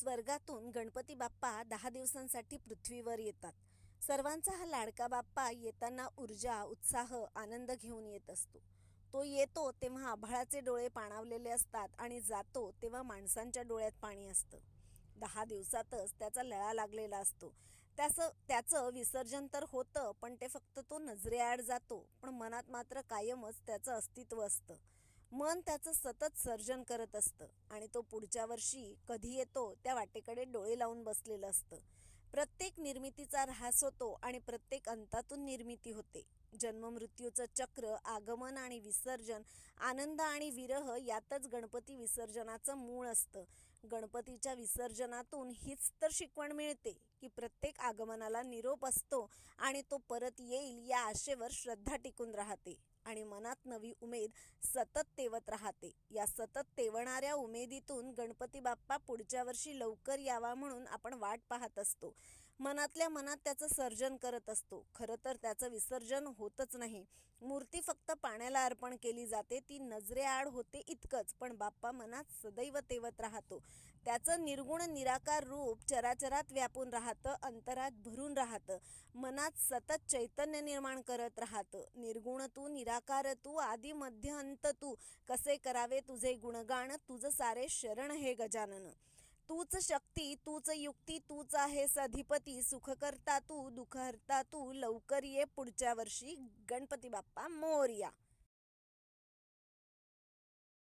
स्वर्गातून गणपती बाप्पा 10 दिवसांसाठी पृथ्वीवर येतात. सर्वांचा हा लाडका बाप्पा येताना ऊर्जा, उत्साह, आनंद घेऊन येत असतो. तो येतो तेव्हा आभाळाचे डोळे पाणावलेले असतात आणि जातो तेव्हा माणसांच्या डोळ्यात पाणी असतं. 10 दिवसातच त्याचा लळा लागलेला असतो. त्याचं विसर्जन तर होतं, पण ते फक्त तो नजरेआड जातो, पण मनात मात्र कायमच त्याचं अस्तित्व असतं. मन त्याचं सतत सर्जन करत असतं आणि तो पुढच्या वर्षी कधी येतो त्या वाटेकडे डोळे लावून बसलेलं असतं. प्रत्येक निर्मितीचा ऱ्हास होतो आणि प्रत्येक अंतातून निर्मिती होते. जन्ममृत्यूचं चक्र, आगमन आणि विसर्जन, आनंद आणि विरह यातच गणपती विसर्जनाचं मूळ असतं. गणपतीच्या विसर्जनातून हीच तर शिकवण मिळते की प्रत्येक आगमनाला निरोप असतो आणि तो परत येईल या आशेवर श्रद्धा टिकून राहते आणि मनात नवी उमेद सतत तेवत राहते. या सतत तेवणाऱ्या उमेदीतून गणपती बाप्पा पुढच्या वर्षी लवकर यावा म्हणून आपण वाट पाहत असतो. मनातल्या मनात त्याचं सर्जन करत असतो. खरं तर त्याचं विसर्जन होतच नाही. मूर्ती फक्त पाण्याला अर्पण केली जाते, ती नजरेआड होते इतकंच, पण बाप्पा मनात सदैव तेवत राहतो. त्याचं निर्गुण निराकार रूप चराचरात व्यापून राहतं, अंतरात भरून राहतं, मनात सतत चैतन्य निर्माण करत राहतं. निर्गुण तू, निराकार तू, आदि मध्य अंत तू, कसे करावे तुझे गुणगान, तुझं सारे शरण हे गजानन. तूच शक्ती, तूच युक्ती, तूच आहेस अधिपती, सुख करता तू, दुःख हरता तू, लवकर ये पुढच्या वर्षी, गणपती बाप्पा मोरया.